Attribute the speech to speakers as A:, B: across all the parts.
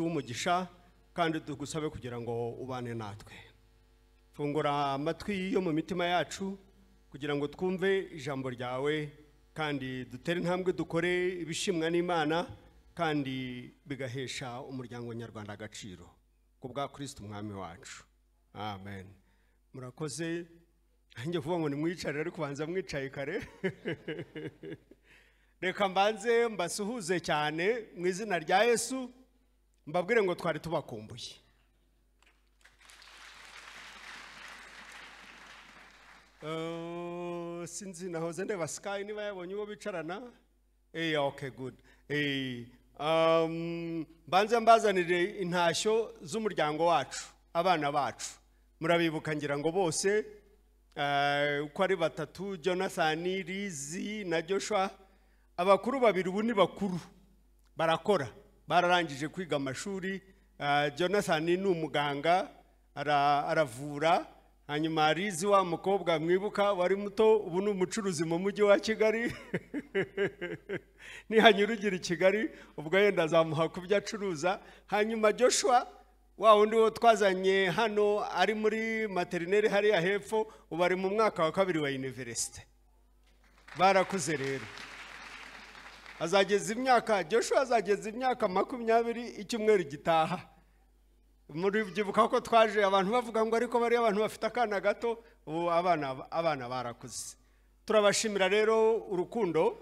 A: umugisha kandi tugusabe kugira ngo ubane natwe. Fungura amatwi yo mu mitima yacu kugira ngo twumve ijambo ryawe kandi dutere intambwe dukore ibishimwa n'Imana kandi bigahesha umuryango nyarwanda agaciro kubwa Kristo umwami wacu. Amen. Murakoze. Nje vuga ngo nimwicare ariko kubanza mwicaye kare. Reka mbanze mbasuhuze cyane mu izina rya Yesu. Mbabwire ngo twari tubakumbuye. Sinzi nahoze ndeba Sky niba yabonye uwo bicarana. Okay, good. Mbanze mbazanire intashyo z'umuryango wacu, abana bacu. Murabibuka ngira ngo bose uko ari batatu, Jonathan, Rizi na Joshua. Abakuru babiri ubu ni bakuru barakora, bararangije kwiga amashuri. Jonathan ni umuganga aravura, hanyuma Rizi wa mukobwa mwibuka wari muto ubu ni umucuruzi mu mujyi wa Kigali. Nihanyurugira i Kigali ubwo yenda azamuha kubyo acuruza. Hanyuma Joshua wa wundi wo twazanye hano ari muri materineri hariya hepfo ubu ari mu mwaka wa 2 wa university. Barakuze rero. Joshua azageza imyaka 20 icyumweru gitaha. Muri byibuka ko twaje abantu bavuga ngo ariko bari abantu bafite akana gato, ubu abana barakuze. Turabashimira rero urukundo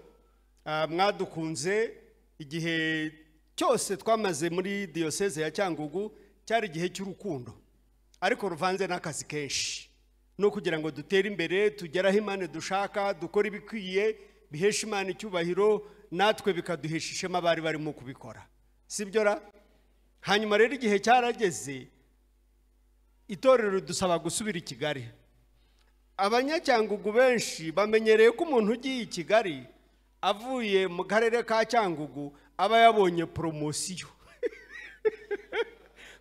A: mwadukunze igihe cyose twamaze muri diocese ya Cyangugu, cyari igihe cy'urukundo ariko ruvanze n'akazi kenshi no kugira ngo dutere imbere tugeraho Imana dushaka, dukora ibikwiye bihesha Imana icyubahiro, natwe bikaduhesha ishema bari barimo kubikora. Sibyo ra? Hanyuma rero igihe cyarageze, itorero dusaba gusubira i Kigali. Abanyacyangugu benshi bamenyereye ko umuntu ugiye i Kigali avuye mu karere ka Cyangugu aba yabonye promosiyo.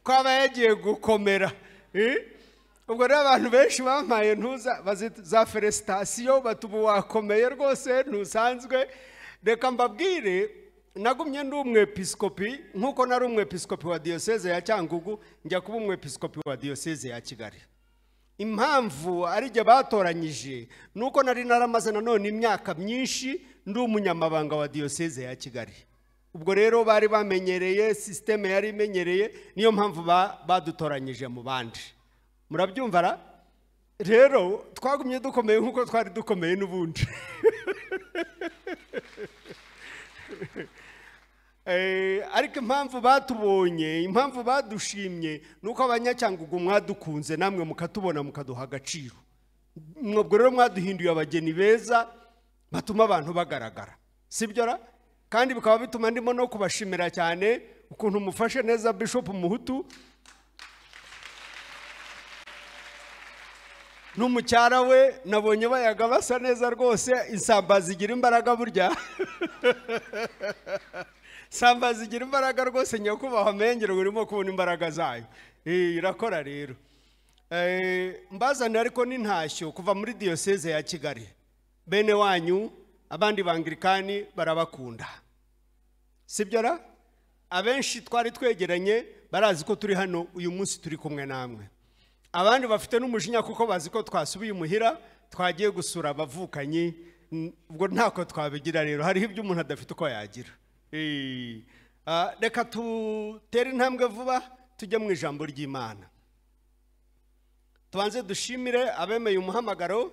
A: Ko aba yagiye gukomera. Ubwo rero abantu benshi bamaye ntuza za felicitation batubu wakomeye rwose ntusanzwe. Reka mbabwire, nagumye ndi umwepiskopi nkuko nari umwepiskopi wa diocese ya Cyangugu njya kuba umwepiskopi wa diocese ya Kigali. Impamvu ari je batoranyije nuko nari naramaze nanone imyaka myinshi ndi umunyamabanga wa diocese ya Kigali. Ubwo rero bari bamenyereye, systeme yari imenyereye, niyo mpamvu badutoranyije mu bandi. Murabyumva ra? Rero twagumye dukomeye nkuko twari dukomeye n'ubundi. Ariko impamvu batubonye, impamvu badushimye nuko abanyacyangugu mwadukunze namwe mukatubona mukaduha agaciro. Mwebwe rero mwaduhinduye abageni beza batuma abantu bagaragara. Sibyo ra? Kandi bikaba bituma ndimo no kubashimira cyane ukuntu mufashe neza Bishop Muhutu n'umucyara we. Nabonye bayaga basa neza rwose. Insambazi zigira imbaraga burya. Sambazi zigira imbaraga rwose, nyakubahwa mengero urimo kubona imbaraga zayo. Irakora rero. Mbazana ariko n'intashyo kuva muri diocese ya Kigali. Bene wanyu abandi bangirikani barabakunda. Sibyo ra? Abenshi twari twegeranye barazi ko turi hano uyu munsi turi kumwe namwe. Abandi bafite n'umujinya kuko bazi ko twasubiye umuhira twagiye gusura abavukanye. Ubwo ntako twabigira rero, hariho ibyo umuntu adafite uko yagira. Reka tutere intambwe vuba tujye mu ijambo ry'Imana. Tubanze dushimire abemeye umuhamagaro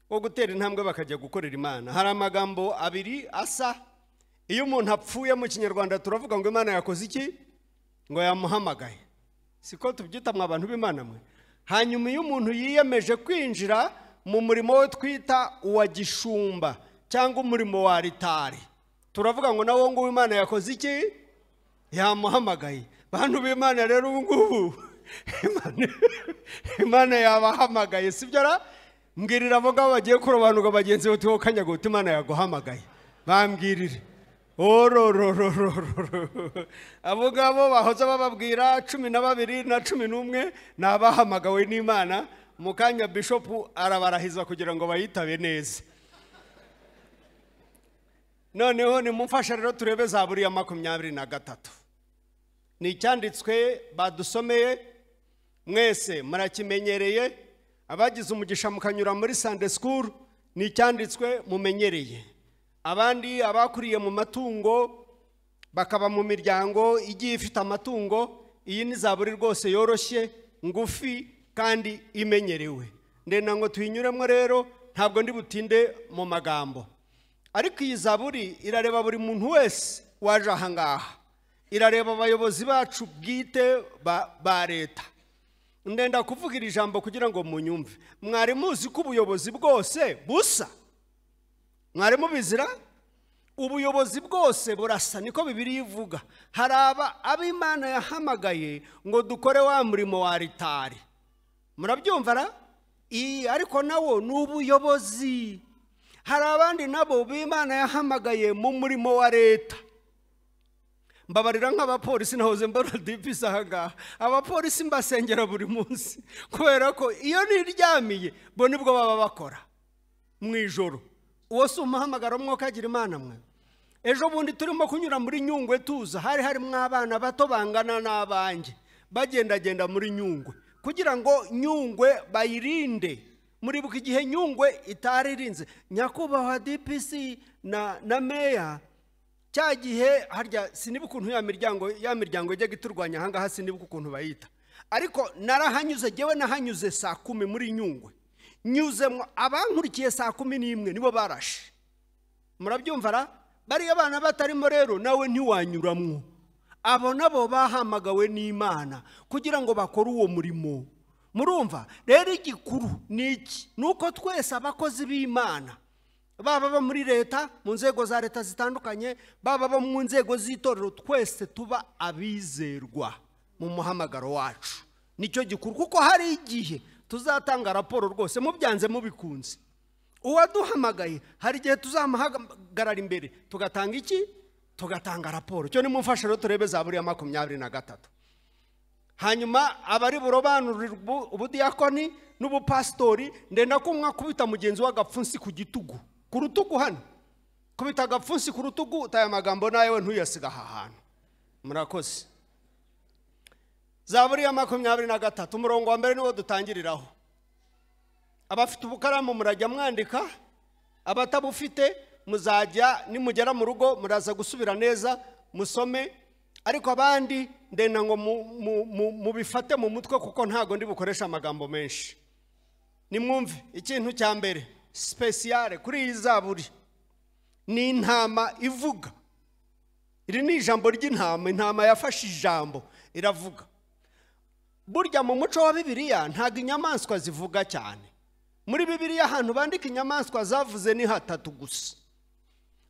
A: wo gutera intambwe bakajya gukorera Imana. Hari amagambo abiri asa. Iyo umuntu apfuye mu Kinyarwanda turavuga ngo Imana yakoze iki? Ngo yamuhamagaye. Siko tubyita mwa abantu b'Imana mwe. Hanyuma iyo umuntu yiyemeje kwinjira mu murimo we twita uwa gishumba cyangwa umurimo wa alitari, turavuga ngo nawo ngo Imana yakoze iki? Yamuhamagaye. Bantu b'Imana rero ubu ngubu Imana yabahamagaye. Sibyo ra? Mbwirira abo ngabo bagiye kurobanuka bagenzi bo tiho kanyago uti Imana yaguhamagaye. Bambwirire. Abo ngabo bahoza bababwira 12 na 11 nabahamagawe n'Imana. Mukanya Bishop arabarahiza kugira ngo bayitabe neza. Noneho nimumfasha rero turebe Zaburi ya 23. ni icyanditswe badusomeye mwese murakimenyereye, abagize umugisha mukanyura muri Sunday school ni icyanditswe mumenyereye, abandi abakuriye mu matungo bakaba mu miryango igiye ifite amatungo, iyi ni zaburi rwose yoroshye ngufi kandi imenyerewe. Ndenda ngo tuyinyuremo rero, ntabwo ndi butinde mu magambo, ariko iyi zaburi irareba buri muntu wese waje aha ngaha, irareba abayobozi bacu bwite ba leta. Ndenda kuvuga iri jambo kugira ngo munyumve. Mwari muzi ko ubuyobozi bwose busa? Mwari mubizira? Ubuyobozi bwose burasa, niko Bibiliya ivuga. Hari ab'Imana yahamagaye ngo dukore wa murimo wa alitari. Murabyumva ra? Ariko nawo ni ubuyobozi. Hari abandi nabo b'Imana yahamagaye mu murimo wa leta. Mbabarira nk'abapolisi nahoze mbona DPS ahangaha, abapolisi mbasengera buri munsi kubera ko iyo niryamiye bo nibwo baba bakora mu ijoro. Uwo si umuhamagaro mwokagira Imana mwe. Ejo bundi turimo kunyura muri Nyungwe tuza, hari mwabana bato bangana n'abanjye bagendagenda muri Nyungwe kugira ngo Nyungwe bayirinde. Muri buka igihe Nyungwe itaririnze, nyakubahwa DPC na meya cyagihe harya sinibuka ukuntu ya miryango ijya giturwanya hanga hasi, sinibuka ukuntu bayita, ariko narahanyuze, jewe nahanyuze saa 10 muri Nyungwe, nyuzemo abankurikiye saa 11 nibo barashe. Murabyumva ra? Bari abana batarimo rero nawe ntiwanyuramwo. Abo nabo bahamagawe n'Imana kugira ngo bakore uwo murimo. Murumva rero igikuru niki? Nuko twese abakozi b'Imana, baba muri leta, mu nzego za leta zitandukanye, baba mu nzego z'itorero, twese tuba abizerwa mu muhamagaro wacu. Nicyo gikuru, kuko hari igihe tuzatanga raporo rwose mubyanze mubikunze. Uwaduhamagaye hari igihe tuzamuhagarara imbere tugatanga iki? Tugatanga raporo. Cyo nimumfashe rero turebe Zaburi ya 23. Hanyuma abari burobanurirwa ubudiyakoni n'ubupastori, ndenda ko mwakubita mugenzi w'agapfunsi ku gitugu, ku rutugu hano, kubita agapfunsi ku rutugu, utaya magambo nawe ntuyasiga aha hantu. Murakoze. Zaburi ya 23 umurongo wa mbere niwo dutangiriraho. Abafite ubukaramu murajya mwandika, abatabufite muzajya nimugera mu rugo muraza gusubira neza musome, ariko abandi ndenda ngo mubifate mu mutwe kuko ntago ndi bukoresha amagambo menshi. Nimwumve ikintu cya mbere speciale kuri iyi zaburi ni intama ivuga. Iri ni ijambo ry'intama, intama yafashe ijambo iravuga. Burya mu muco wa Bibiliya ntago inyamaswa zivuga cyane. Muri Bibiliya ahantu bandika inyamaswa zavuze ni 3 gusa,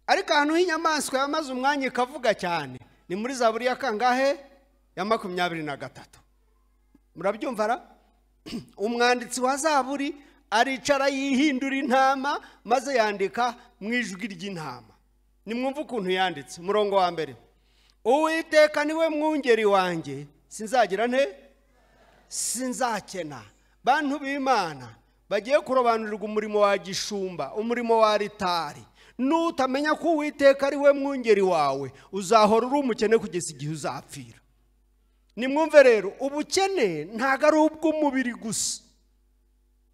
A: ariko ahantu h'inyamaswa yamaze umwanya ikavuga cyane ni muri Zaburi ya kangahe? Ya 23. Murabyumva ra? Umwanditsi wa Zaburi aricara yihindura intama maze yandika mu ijwi ry'intama. Nimwumva ukuntu yanditse. Murongo wa mbere, Uwiteka niwe mwungeri wanjye, sinzagira nte? Sinzakena. Bantu b'Imana bagiye kurobanurirwa umurimo wa gishumba, umurimo wa alitari. Nutamenya ko Uwiteka ari we mwungeri wawe, uzahora uri umukene kugeza igihe uzapfira. Nimwumve rero, ubukene ntago ari ubw'umubiri gusa.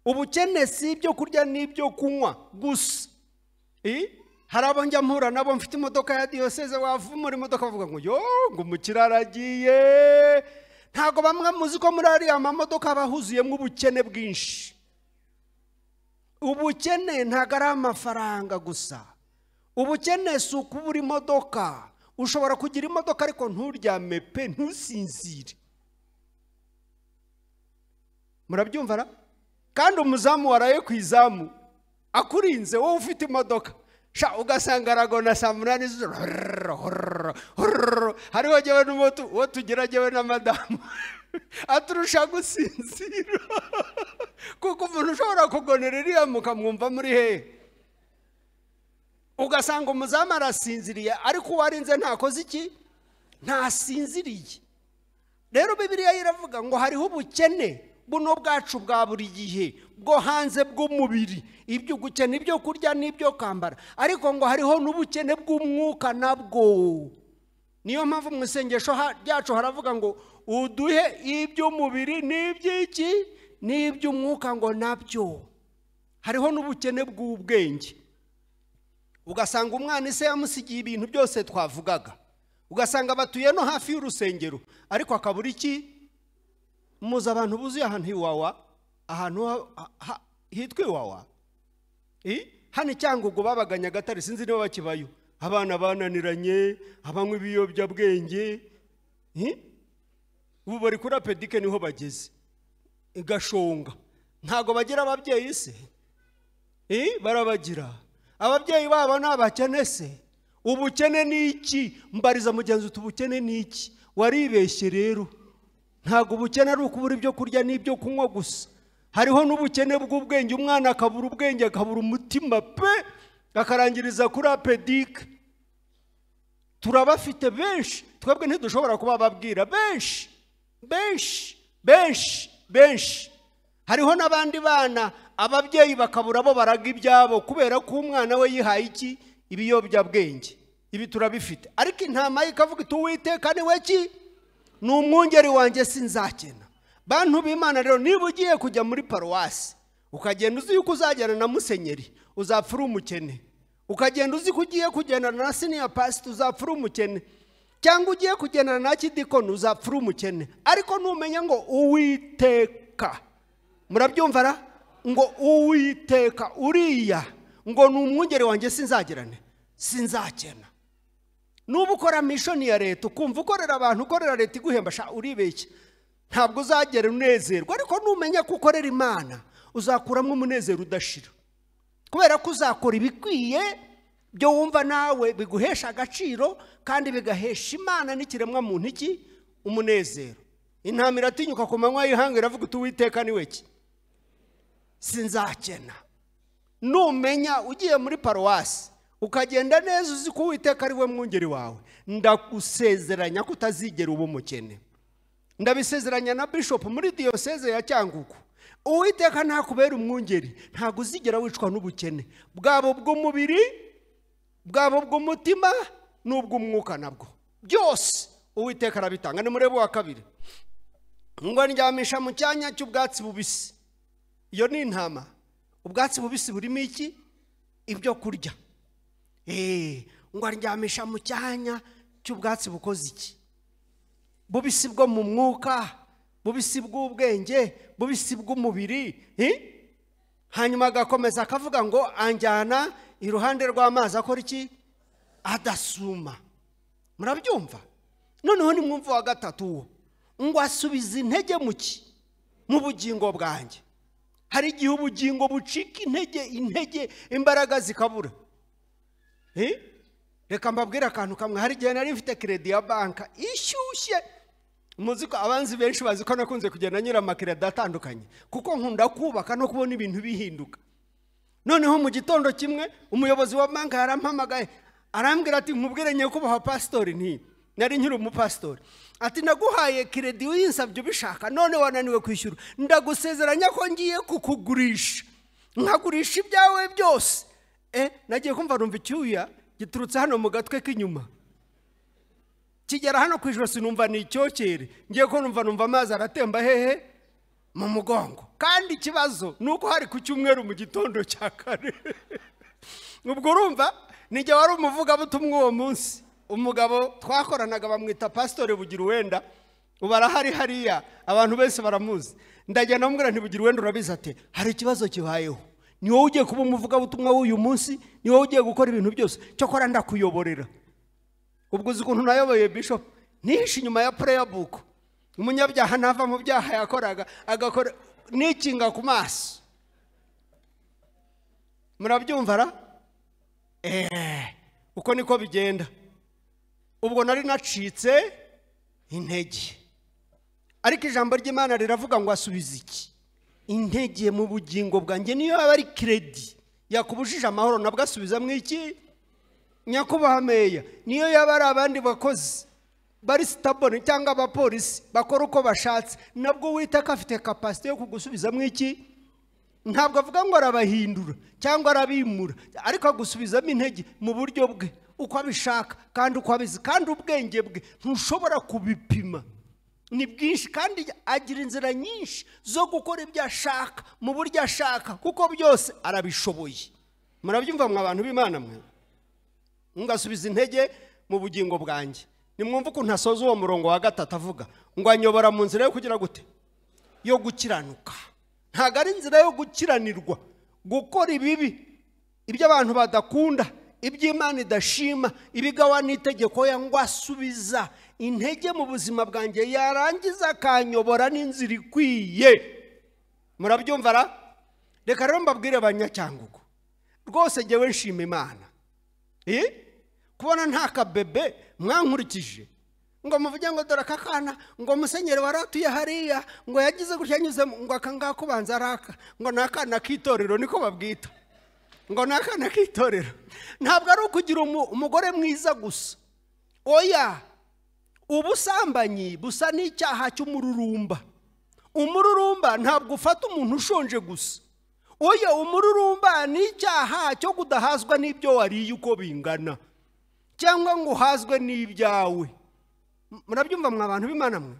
A: Ubukene si ibyo kurya n'ibyo kunywa gusa. Hari abo njya mpura nabo mfite imodoka ya diyoseze, wavumura imodoka bavuga ngo yo ngo umukiraragiye. Ntago bamwe muzi ko muri ariya mamodoka bahuzuyemo ubukene bwinshi. Ubukene ntago ari amafaranga gusa. Ubukene si ukubura imodoka. Ushobora kugira imodoka ariko nturyame pe, ntusinzire. Murabyumva ra? Kandi umuzamu waraye ku izamu akurinze, wowe ufite imodoka sha ugasanga aragona saa 8 z'ijoro. Hariho jyewe n'umutu wo tugeragewe na madamu aturusha gusinzira kuko umuntu ushobora kugonera iriya mukamwumva muri he. Ugasanga umuzamu arasinziriye ariko warinze ntakoze iki? Ntasinziriye. Rero Bibiliya iravuga ngo hariho ubukene buno bwacu bwa buri gihe bwo hanze bw'umubiri, ibyo gukena ibyo kurya n'ibyo kwambara, ariko ngo hariho n'ubukene bw'umwuka nabwo. niyo mpamvu mu isengesho ryacu haravuga ngo uduhe iby'umubiri n'iby'iki n'iby'umwuka ngo nabyo. Hariho n'ubukene bw'ubwenge, ugasanga umwana ise yamusigiye ibintu byose twavugaga, ugasanga batuye no hafi y'urusengero ariko akabura iki. Muzi abantu buzuye ahantu Iwawa, ahantu hitwa Iwawa, hano Cyangugu babaga Nyagatare, sinzi niba bakibayo, abana bananiranye, abanywa ibiyobyabwenge, ubu bari kuri apedike niho bageze igashonga. Ntago bagira ababyeyi se? Barabagira. Ababyeyi babo n'abakene se? Ubukene ni iki? Mbariza mugenzi utubukene ni iki? Waribeshye rero. Ntago ubukene ari ukubura ibyo kurya n'ibyo kunywa gusa. Hariho n'ubukene bw'ubwenge, umwana akabura ubwenge, akabura umutima pe, akarangiriza kuri apedike. Turabafite benshi, twebwe ntidushobora kuba babwira benshi. Hariho n'abandi bana ababyeyi bakabura bo baraga ibyabo kubera ko umwana we yihaye iki ibiyobyabwenge. Ibi turabifite. Ariko intama ikavuga iti Uwiteka ni we ki? Ni umwungeri wanjye sinzakena. Bantu b'Imana rero, niba ugiye kujya muri paruwasi ukagenda uzi yuko uzajyana na musenyeri uzapfa uri umukene, ukagenda uzi ko ugiye kugendana na senior pastor uzapfa uri umukene, cyangwa ugiye kugendana na kidikono uzapfa uri umukene. Ariko numenya ngo Uwiteka, murabyumva ra? Ngo Uwiteka uriya ngo ni umwungeri wanjye sinzakena. Nubu ukora mission ya leta ukumva ukorera abantu, ukorera leta iguhemba, uribeshye, ntabwo uzagera unezerwa. Ariko numenya ko ukorera Imana uzakuramo umunezero udashira, kubera ko uzakora ibikwiye byo wumva nawe biguhesha agaciro kandi bigahesha Imana n'ikiremwa muntu iki umunezero. Intama iratinyuka ku manywa y'ihanga iravuga iti Uwiteka ni we ki? Sinzakena. Numenya ugiye muri paruwasi ukagenda neza uzi ko Uwiteka ari we mwungeri wawe, ndagusezeranya ko utazigera uba umukene. Ndabisezeranya na bishop muri diocese ya Cyangugu. Uwiteka ntakubera umwungeri, ntago uzigera wicwa n'ubukene, bwabo bw'umubiri, bwabo bw'umutima n'ubw'umwuka nabwo. Byose Uwiteka arabitanga. Ni murebo wa kabiri. Ngo ndyamisha mu cyanya cy'ubwatsi bubisi. Iyo ni intama. Ubwatsi bubisi burimo iki? Ibyo kurya. Ngo ndyamisha mu cyanya cy'ubwatsi bukoze iki? Bubisi bwo mu mwuka, bubisi bw'ubwenge, bubisi bw'umubiri. Hanyuma agakomeza akavuga ngo anjyana iruhande rw'amazi akora iki? Adasuma. Murabyumva? Noneho ni mwumva wa gatatu uwo, ngo asubiza intege mu ki? Mu bugingo bwanjye. Hari igihe ubugingo bucika intege imbaraga zikabura. Reka mbabwire akantu kamwe. Hari igihe nari mfite credit ya banka ishyushye. Muzi ko abanzi benshi bazi ko nakunze kugenda nyura amakireda atandukanye kuko nkunda kubaka no kubona ibintu bihinduka. Noneho mu gitondo kimwe umuyobozi wa banka yarampamagaye arambwira ati nkubwire nyekubaha pastori nti nari nkiri umupastori, ati naguhaye credit winsabye ubishaka none wananiwe kwishyura, ndagusezeranya ko ngiye kukugurisha nkagurisha ibyawe byose. Nagiye kumva numva icyuya giturutse hano mu gatwe k'inyuma kigera hano kwijoro, sinumva ni icyokere, ngiye ko numva amazi aratemba hehe mu mugongo. Kandi ikibazo nuko hari ku cyumweru mu gitondo cya kare. Ubwo urumva nijye wari umuvuga butumwa uwo munsi. Umugabo twakoranaga bamwita Pastor Bugira Uwenda, ubarahari hariya abantu bese baramuzi. Ndagenda namubwira nti Bugira Uwenda urabizi ate hari ikibazo kibayeho, ni wowe ugiye kuba umuvuga butumwa w'uyu munsi, ni wowe ugiye gukora ibintu byose, cyo kora ndakuyoborera. Ubwo uzi ukuntu nayoboye bishop nihishe inyuma ya prayer book. Umunyabyaha nava mu byaha yakoraga agakora nikinga ku maso. Murabyumva ra? Uko niko bigenda. Ubwo nari nacitse intege, ariko ijambo ry'Imana riravuga ngo asubiza iki? Intege mu bugingo bwanjye. Niyo yaba ari credit yakubujije amahoro nabwo asubiza mu iki? Nyakubaha meya. Niyo yaba ari abandi bakozi bari stubborn cyangwa abapolisi bakora uko bashatse, nabwo Uwiteka afite capacity yo kugusubiza mu iki? Ntabwo avuga ngo arabahindura cyangwa arabimura, ariko agusubizamo intege mu buryo bwe. uko abishaka kandi uko abizi, kandi ubwenge bwe ntushobora kubipima, ni bwinshi, kandi agira inzira nyinshi zo gukora ibyo ashaka mu buryo ashaka, kuko byose arabishoboye. Murabyumva mwa abantu b'Imana mwe? Ngasubiza intege mu bugingo bwanjye. Nimwumva ukuntu asoza uwo murongo wa 3 avuga ngo anyobora mu nzira yo kugira gute? Yo gukiranuka. Ntago ari inzira yo gukiranirwa, gukora ibibi, ibyo abantu badakunda, iby'Imana idashima, ibigawa n'itegeko yangwa asubiza intege mu buzima bwanjye, yarangiza akanyobora n'inzira ikwiye. Murabyumva ra? Reka rero mbabwire abanyacyangugu, rwose jyewe nshima Imana kubona nta kabebe mwankurikije ngo muvuge ngo dore akakana ngo musenyeri waratuye hariya ngo yagize gutya nyuze ngo akanga kubanza araka ngo nakana kitorero, niko babwita, ngo nakana kitorero. Ntabwo ari ukugira umugore mwiza gusa, oya, ubusambanyi busa n'icyaha cy'umururumba. Umururumba ntabwo ufata umuntu ushonje gusa, oya, umururumba ni icyaha cyo kudahazwa n'ibyo wariye uko bingana, cyangwa ngo uhazwe n'ibyawe. Murabyumva mwa abantu b'Imana mwe?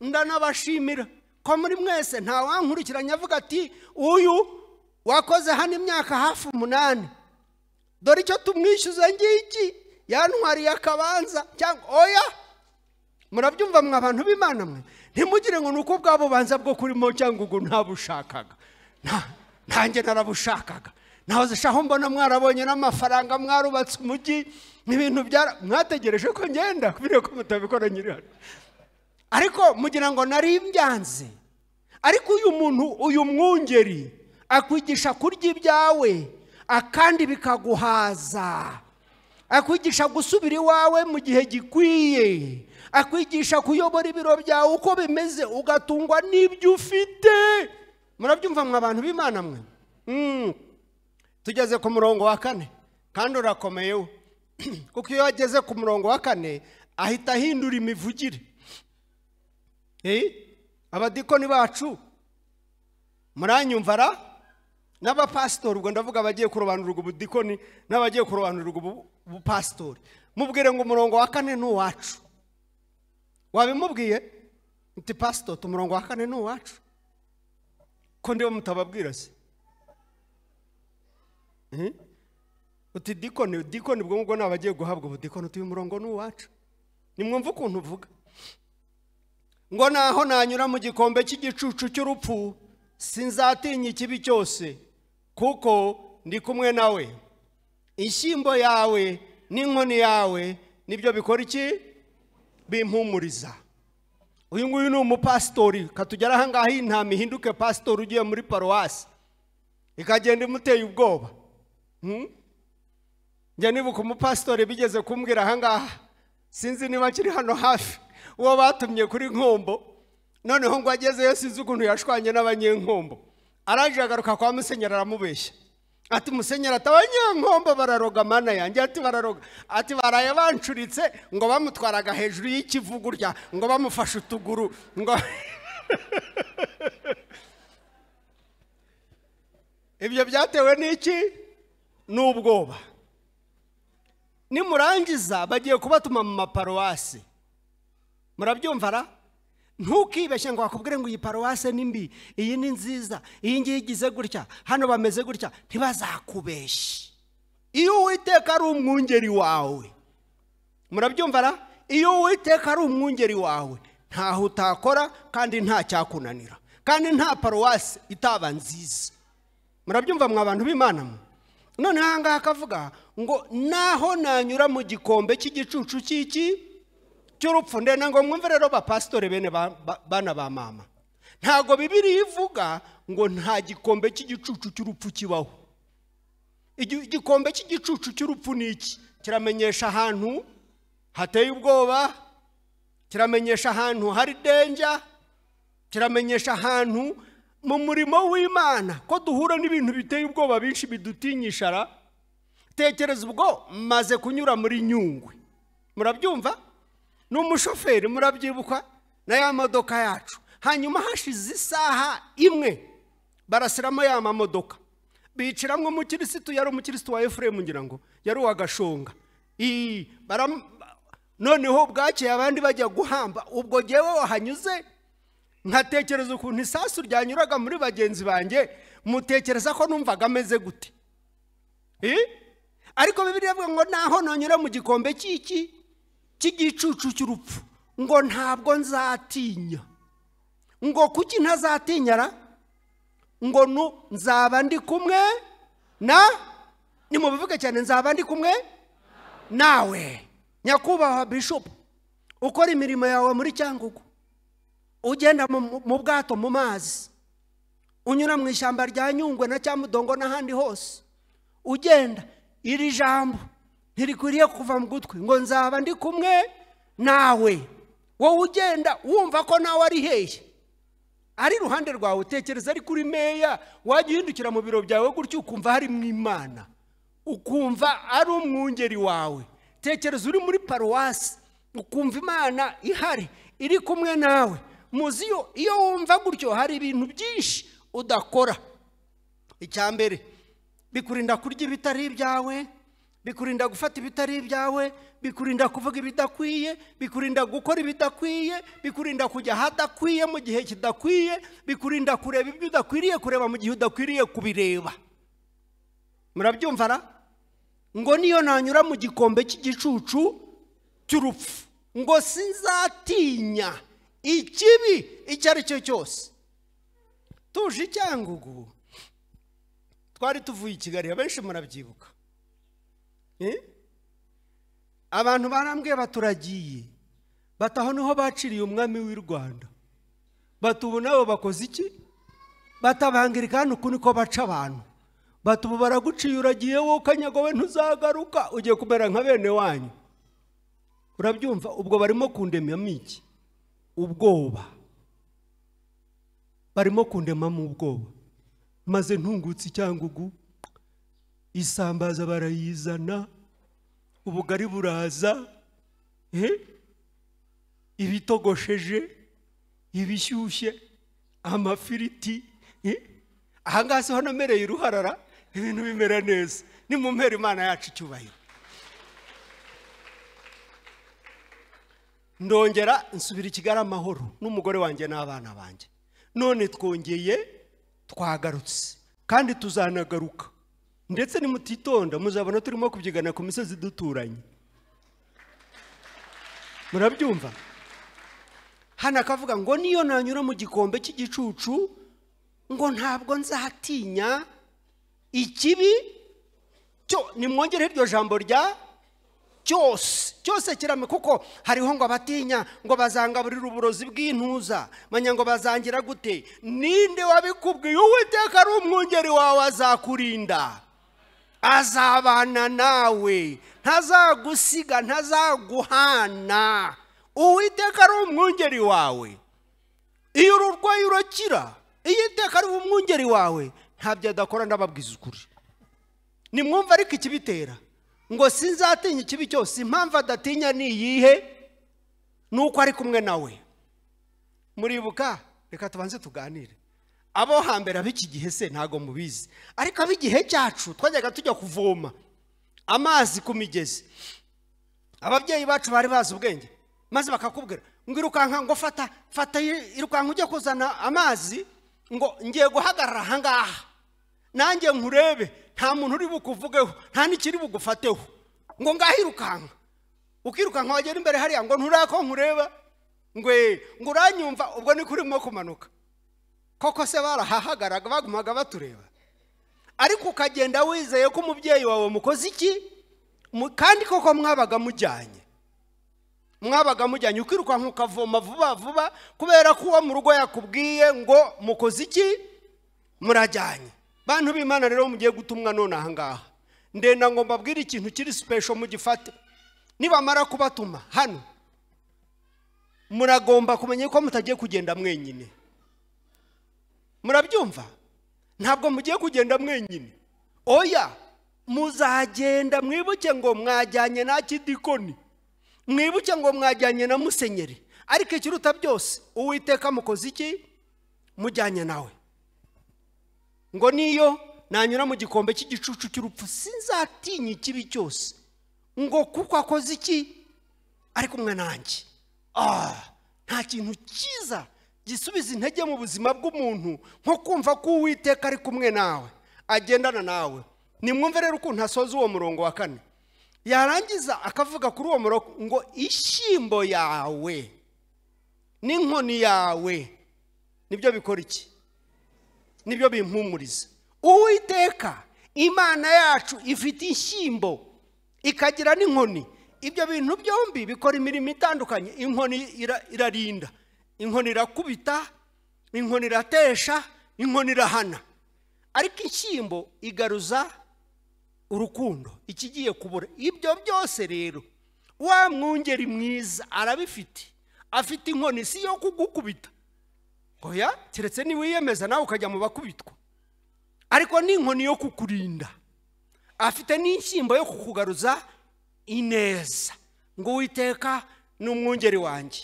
A: Ndanabashimira ko muri mwese nta wankurikiranye avuga ati uyu wakoze hano imyaka hafi 8, dore icyo tumwishyuza ngiki, yantwariye akabanza, cyangwa oya. Murabyumva mwa abantu b'Imana mwe? Ntimugire ngo nuko bwabo banza bwo kurimo cyangwa ngo ntabushakaga. Nanjye narabushakaga. Nahoze shaho mbona mwarabonye n'amafaranga, mwarubatse umujyi, n'ibintu mwategereje ko ngenda kubera ko mutabikora nyiri hano. Ariko mugira ngo nari mbyanze. Ariko uyu mwungeri akwigisha kurya ibyawe akandi bikaguhaza, akwigisha gusubira iwawe mu gihe gikwiye, akwigisha kuyobora ibiro byawe uko bimeze, ugatungwa n'ibyo ufite. Murabyumva mwa abantu b'Imana mwe? Tugeze ku murongo wa 4 kandi urakomeyeho, kuko iyo ageze ku murongo wa 4 ahita ahindura imivugire. Abadikoni bacu muranyumva ra? N'abapastori, ubwo ndavuga abagiye kurobanurwa ubudikoni n'abagiye kurobanurwa ubupastori, mubwire ngo umurongo wa 4 ni uwacu. Wabimubwiye uti pastor, umurongo wa 4 ni uwacu, ko ndiwe mutababwira se? Uti dikoni bwo ngo nabagiye guhabwa ubudikoni, uti umurongo ni uwacu. Nimwumva ukuntu uvuga ngo naho nanyura mu gikombe cy'igicucu cy'urupfu sinzatinya ikibi cyose, kuko ndi kumwe nawe. Inshyimbo yawe n'inkoni yawe nibyo bikora iki? Bimpumuriza. Uyu nguyu ni umupastori, katugera aha ngaha intama ihinduke pastor ugiye muri paruwasi ikagenda imuteye ubwoba. Njye nibuka umupastori bigeze kumbwira aha ngaha, sinzi niba kiri hano hafi, uwo batumye kuri Nkombo, noneho ngo agezeyo sinzi ukuntu yashwanye n'abanyenkombo, araje agaruka kwa musenyeri aramubeshya ati musenyeri atabanyenkombo bararoga mana yanjye, ati bararoga, ati baraye bancuritse ngo bamutwaraga hejuru y'ikivugu rya ngo bamufashe utuguru ngo ibyo byatewe n'iki? N'ubwoba. Nimurangiza bagiye kubatuma mu maparuwasi. Murabyumva ra? Ntukibeshye ngo bakubwire ngo iyi paruwasi ni mbi, iyi ni nziza, iyi ngiyi igize gutya, hano bameze gutya. Ntibazakubeshye. Iyo Uwiteka ari umwungeri wawe, murabyumva ra? Iyo Uwiteka ari umwungeri wawe, ntaho utakora kandi nta cyakunanira, kandi nta paruwasi itaba nziza. Murabyumva mwa abantu b'Imana mwe? None hanga akavuga ngo naho nanyura mu gikombe cy'igicucu cy'iki cy'urupfu. Ndena ngo mwumve rero bapasitore bene bana ba mama, ntago Bibiliya ivuga ngo nta gikombe cy'igicucu cy'urupfu kibaho. Igikombe cy'igicucu cy'urupfu ni iki? Kiramenyesha ahantu hateye ubwoba, kiramenyesha ahantu hari danger, kiramenyesha ahantu mu murimo w'Imana ko duhura n'ibintu biteye ubwoba binshi bidutinyisha ra. Tekereza ubwo maze kunyura muri Nyungwe, murabyumva? N'umushoferi murabyibuka na ya modoka yacu, hanyuma hashize isaha imwe barasiramo ya mamodoka, biciramwe umukirisitu, yari umukirisitu wa Efuremu, ngira ngo yari uwa Gashonga, noneho bwakeye abandi bajya guhamba. Ubwo jyewe wahanyuze nkatekereza ukuntu isasu ryanyuraga muri bagenzi banjye, mutekereza ko numvaga ameze gute? Ariko Bibiliya ivuga ngo naho nonyura mu gikombe cy'igicucu cy'urupfu, ngo ntabwo nzatinya. Ngo kuki ntazatinyara? Ngo nzaba ndi kumwe nimubivuge cyane, nzaba ndi kumwe nawe. Nyakubahwa Bishop, ukora imirimo yawe muri Cyangugu, ugenda mu bwato mu mazi, unyura mu ishyamba rya Nyungwe na Cyamudongo n'ahandi hose, ugenda, iri jambo ntirikwiriye kuva mu gutwi, ngo nzaba ndi kumwe nawe. Wowe ugenda wumva ko nawe ari hehe? Ari ruhande rwawe. Tekereza ari kuri meya, wajya uhindukira mu biro byawe gutyo ukumva hari mu Imana, ukumva ari umwungeri wawe. Tekereza uri muri paruwasi ukumva Imana ihari iri kumwe nawe. Muziyo iyo wumva gutyo hari ibintu byinshi udakora. Icyambere, bikurinda kurya ibitari ibyawe, bikurinda gufata ibitari ibyawe, bikurinda kuvuga ibidakwiye, bikurinda gukora ibidakwiye, bikurinda kujya ahadakwiye mu gihe kidakwiye, bikurinda kureba ibyo udakwiriye kureba mu gihe udakwiriye kubireba. Murabyumva ra? Ngo niyo nanyura mu gikombe cy'igicucu cy'urupfu, ngo sinzatinya ikibi icyo ari cyo cyose. Tuje Cyangugu, twari tuvuye i Kigali, abenshi murabyibuka. Abantu barambwiye baturagiye, bataho niho baciriye umwami w'i Rwanda. Batubu nabo bakoze iki? Batabangirikana uku niko baca abantu. Batubu baraguciye, uragiye wowe ukanyagowe ntuzagaruka, ugiye kumera nka bene wanyu. Urabyumva? Ubwo barimo kundemamo iki? Ubwoba. Barimo kundemamo ubwoba. Maze ntungutse Cyangugu, isambaza barayizana, ubugari buraza, ibitogosheje, ibishyushye, amafiriti. Ahangaha se hano mereye uruharara, ibintu bimera neza. Ni mu mpera Imana yacu icyubahiro. Ndongera nsubira i Kigali amahoro n'umugore wanjye n'abana banjye. None twagarutse kandi tuzanagaruka. Ndetse ni mutitonda muzabona turimo kubyigana ku misozi duturanye. Murabyumva? Hana kavuga ngo niyo nanyura mu gikombe cy'igicucu, ngo ntabwo nzatinya ikibi cyo. Nimwongere iryo jambo rya cyose kirame, kuko hariho ngo abatinya ngo bazangaburira uburozi bw'intuza, manya ngo bazangira gute. Ninde wabikubwiye? Uwiteka ari umwungeri wawe, azakurinda, azabana nawe, ntazagusiga, ntazaguhana. Uwiteka ari umwungeri wawe. Iyo urwaye urakira. Iyo iteka ari umwungeri wawe, ntabyo adakora. Ndababwiza ukuri. Nimwumva ariko ikibitera ngo sinzatinya ikibi cyose, impamvu adatinya ni iyihe? Nuko ari kumwe nawe. Muribuka? Reka tubanze tuganire. Abo hambere ab'iki gihe se ntago mubizi, ariko ab'igihe cyacu twajyaga tujya kuvoma amazi ku migezi. Ababyeyi bacu bari bazi ubwenge, maze bakakubwira ngo irukanka, ngo fata irukanka ujye kuzana amazi, ngo ngiye guhagarara ahangaha nanjye nkurebe, nta muntu uri bukuvugeho, nta n'ikiri bugufateho, ngo ngahirukanka. Ukirukanka wagera imbere hariya, ngo nturako nkureba, ngo uranyumva. Ubwo ni kurimo kumanuka. Koko se barahahagaraga bagumaga batureba? Ariko ukagenda wizeye ko umubyeyi wawe mukoze iki, kandi koko mwabaga mujyanye. Ukirukanka ukavoma vuba vuba, kubera ko uwo mu rugo yakubwiye ngo mukoze iki, murajyanye. Bantu b'Imana rero mugiye gutumwa none ahangaha, ndenda ngo mbabwire ikintu kiri special mugifate. Nibamara kubatuma hano, muragomba kumenya ko mutagiye kugenda mwenyine. Murabyumva? Ntabwo mugiye kugenda mwenyine. Oya, muzagenda mwibuke ngo mwajyanye na kidikoni, mwibuke ngo mwajyanye na musenyeri. Ariko ikiruta byose, Uwiteka mukoze iki, mujyanye nawe. Ngo niyo nanyura mu gikombe cy'igicucu cy'urupfu, sinzatinya ikibi cyose. ngo kuko akoze iki ari kumwe nanjye. Nta kintu cyiza gisubiza intege mu buzima bw'umuntu nko kumva ko Uwiteka ari kumwe nawe, agendana nawe. Nimwumve rero ukuntu asoza uwo murongo wa 4. Yarangiza akavuga kuri uwo murongo ngo ishyimbo yawe n'inkoni yawe nibyo bikora iki? Nibyo bimpumuriza. Uwiteka Imana yacu ifite ishyimbo ikagira n'inkoni. Ibyo bintu byombi bikora imirimo itandukanye. Inkoni irarinda, inkoni irakubita, inkoni iratesha, inkoni irahana. Ariko ishyimbo igaruza urukundo ikigiye kubura. Ibyo byose rero wa mwungeri mwiza arabifite. Afite inkoni si yo kugukubita, oya, keretse ni wiyemeza nawe ukajya mu bakubitwa, ariko ni inkoni yo kukurinda. Afite n'inshyimbo yo kukugaruza ineza. Ngo Uwiteka ni umwungeri wanjye.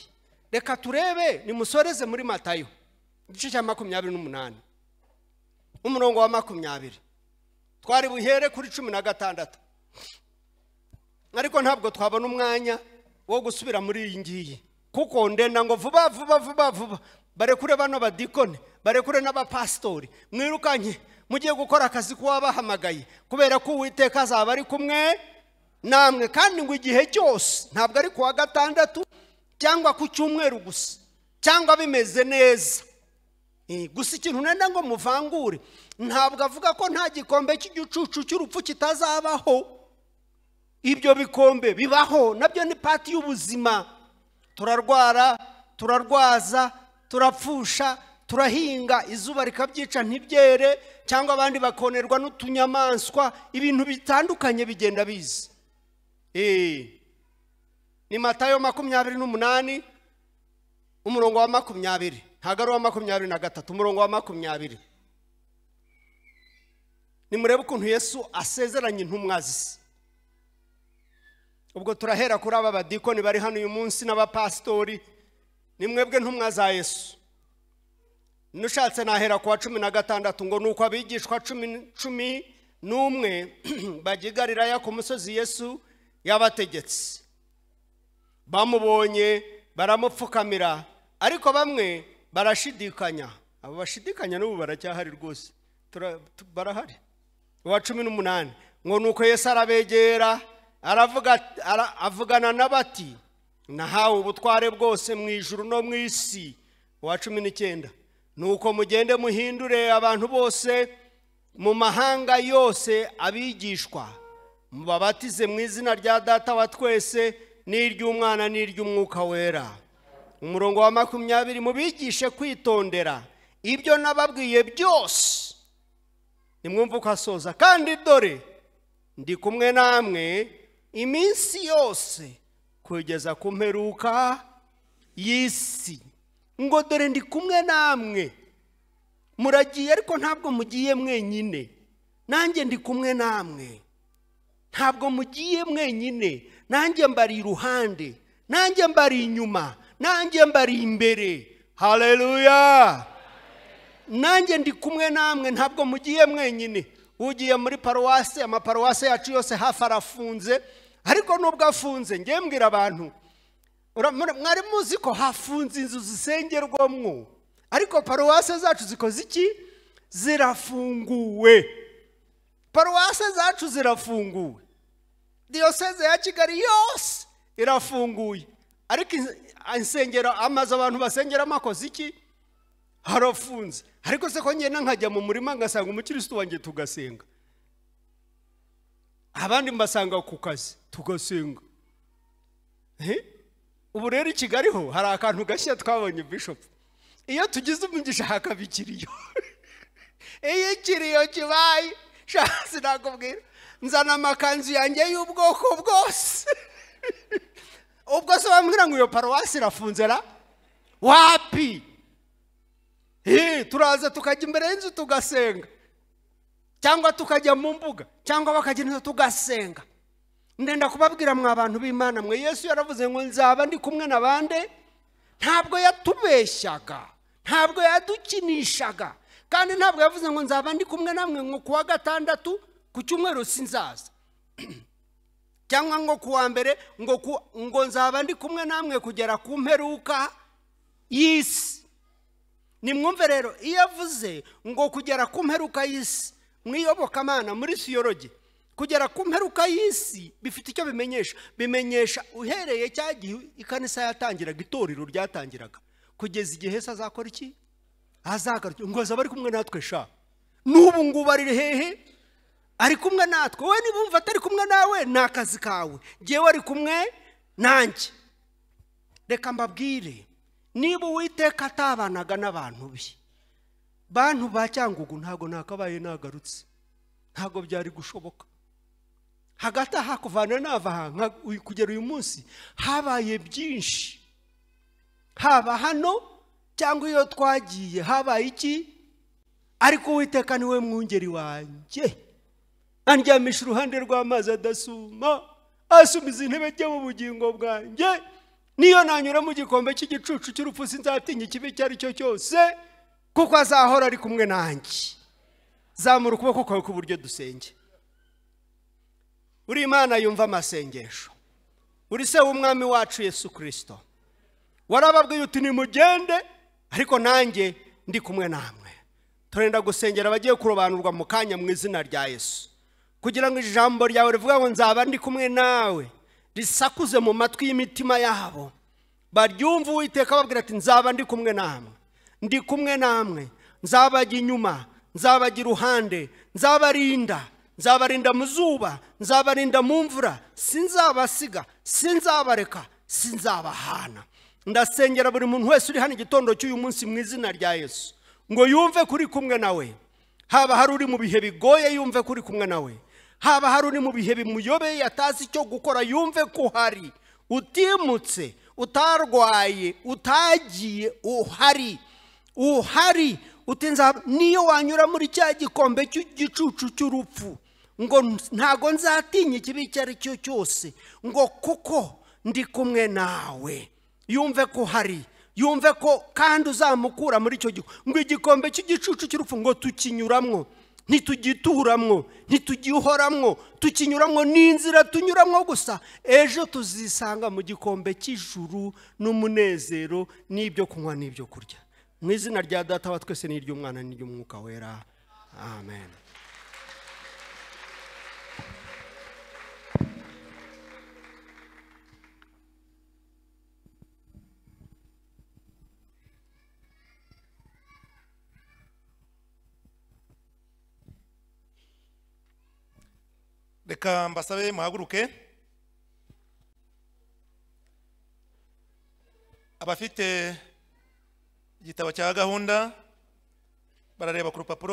A: Reka turebe, nimusoreze muri Matayo igice cya 28 umurongo wa 20. Twari buhere kuri 16, ariko ntabwo twabona umwanya wo gusubira muri iyi ngiyi, kuko ndenda ngo vuba barekure bano badikone, barekure n'abapastori, mwirukanye mugiye gukora akazi ko wabahamagaye, kubera ko Uwiteka azaba ari kumwe namwe. Kandi ngo igihe cyose, ntabwo ari kuwa gatandatu cyangwa ku cyumweru gusa, cyangwa bimeze neza gusa. Ikintu nenda ngo muvangure, ntabwo avuga ko nta gikombe cy'igicucu cy'urupfu kitazabaho. Ibyo bikombe bibaho, nabyo ni pati y'ubuzima. Turarwara, turarwaza, turapfusha, turahinga, izuba rikabyica ntibyere, cyangwa abandi bakonerwa n'utunyamaswa. Ibintu bitandukanye bigenda biza. Ni Matayo 28 umurongo wa 20, ntago ari wa 23, umurongo wa 20. Nimurebe ukuntu Yesu asezeranye intumwa ze. Ubwo turahera kuri aba badikoni bari hano uyu munsi n'abapastori. Nimwebwe ntumwa za Yesu. Nushatse nahera ku wa 16 ngo nuko abigishwa 11 bagigarira ku musozi Yesu yabategetse. Bamubonye baramupfukamira, ariko bamwe barashidikanya. Abo bashidikanya n'ubu baracyahari rwose, barahari. Wa 18 ngo nuko Yesu arabegera avugana n'abati, nahawe ubutware bwose mu ijuru no mu isi. Wa 19 nuko mugende muhindure abantu bose mu mahanga yose abigishwa, mubabatize mu izina rya Data wa twese n'iry'Umwana n'iry'Umwuka wera. Umurongo wa 20 mubigishe kwitondera ibyo nababwiye byose. Nimwumva uko asoza, kandi dore ndi kumwe namwe iminsi yose kugeza ku mperuka y'isi. Ngo dore ndi kumwe namwe. Muragiye ariko ntabwo mugiye mwenyine, nanjye ndi kumwe namwe. Ntabwo mugiye mwenyine, nanjye mbari iruhande, nanjye mbari inyuma, nanjye mbari imbere. Haleluya! Nanjye ndi kumwe namwe, ntabwo mugiye mwenyine. Ugiye muri paruwase, amaparuwase yacu yose hafi arafunze, ariko nubwo afunze, ngiye mbwira abantu, mwari muzi ko hafunze inzu zisengerwamo, ariko paruwase zacu zikoze iki? Zirafunguwe. Paruwase zacu zirafunguwe. Diyoseze ya Kigali yose irafunguye, ariko insengero, amazu abantu basengeramo akoze iki? Harafunze. Ariko se ko ngenda nkajya mu murima ngasanga umukristo wanjye tugasenga, abandi mbasanga ku kazi tugasenga. Ubu rero i Kigali ho hari akantu gashya twabonye Bishop, iyo tugize umugisha hakabikiriyo. Iyo ikiriyo kibaye shansi nakubwira, nzana amakanzu yanjye y'ubwoko bwose. Ubwo se bambwira ngo iyo paruwasi irafunze ra? Wapi? Turaza tukajya imbere y'inzu tugasenga, cyangwa tukajya mu mbuga, cyangwa bakagenda tugasenga. Ndenda kubabwira mwa abantu b'Imana mwe, Yesu yaravuze ngo nzaba ndi kumwe nabande. Ntabwo yatubeshyaga, ntabwo yadukinishaga, kandi ntabwo yavuze ngo nzaba ndi kumwe namwe ngo kuwa gatandatu, ku cyumweru sinzaza. cyangwa ngo kuwa mbere ngo nzaba ndi kumwe namwe kugera ku mperuka y'isi. Nimwumve rero, iyo avuze ngo kugera ku mperuka y'isi mwiyobokamana muri siyologi, kugera ku mperuka y'isi bifite icyo bimenyesha uhereye cya gihe ikanisa yatangiraga, itorero ryatangiraga, kugeza igihe se azakora iki? Azagaruka ngo azaba ari kumwe natwe sha. N'ubu ngubu ari hehe? Ari kumwe natwe. We nibumva atari kumwe nawe ni akazi kawe, ngewe ari kumwe nanjye. Reka mbabwire, niba Uwiteka atabanaga n'abantu be, bantu ba Cyangugu ntago nakabaye nagarutse, ntago byari gushoboka. Hagati aha kuvana nava kugera uyu munsi habaye byinshi, haba hano cyangwa iyo twagiye habaye iki, ariko Uwiteka niwe mwungeri wanjye, andyamisha uruhande rw'amazi adasuma, asumiza intebe rye mu bugingo bwanjye. Niyo nanyura mu gikombe cy'igicucu cy'urupfu sinzatinya ikibi icyo ari cyo cyose, kuko azahora ari kumwe nanjye. Zamura ukuboko kwawe k'uburyo dusenge. Uri Imana yumva amasengesho, uri se w'umwami wacu Yesu Kristo. Warababwiye uti nimugende, ariko nanjye ndi kumwe namwe. Turenda gusengera abagiye kurobanurwa mu kanya mu izina rya Yesu, kugira ngo ijambo ryawe rivuga ngo nzaba ndi kumwe nawe risakuze mu matwi y'imitima yabo, baryumva Uwiteka babwira ati nzaba ndi kumwe namwe, ndi kumwe namwe, nzabajya inyuma, nzabajya iruhande, nzabarinda mu zuba, nzabarinda mu mvura, sinzabasiga, sinzabareka, sinzabahana. Ndasengera buri muntu wese uri hano igitondo cy'uyu munsi mu izina rya Yesu, ngo yumve kuri kumwe nawe. Haba hari uri mu bihe bigoye, yumve kuri kumwe nawe. Haba hari uri mu bihe bimuyobeye atazi icyo gukora, yumve ko uhari. Utimutse, utarwaye, utagiye, uhari. Utinza niyo wanyura muri cya gikombe cy'igicucu cy'urupfu, ngo ntago nzatinya ikibi icyo ari cyo cyose, ngo kuko ndi kumwe nawe. Yumve ko hari, yumve ko kandi uzamukura muri icyo gihe. Ngo igikombe cy'igicucu cy'urupfu ngo tukinyuramwo, ntitugituramwo, ntitugihoramwo, tukinyuramwo n'inzira tunyuramwo gusa. Ejo tuzisanga mu gikombe cy'ijuru n'umunezero n'ibyo kunywa n'ibyo kurya. Mu izina rya Data wa twese n'iry'Umwana n'iry'Umwuka wera. Amen.
B: Reka mbasabe muhaguruke. Abafite igitabo cya gahunda barareba ku rupapuro.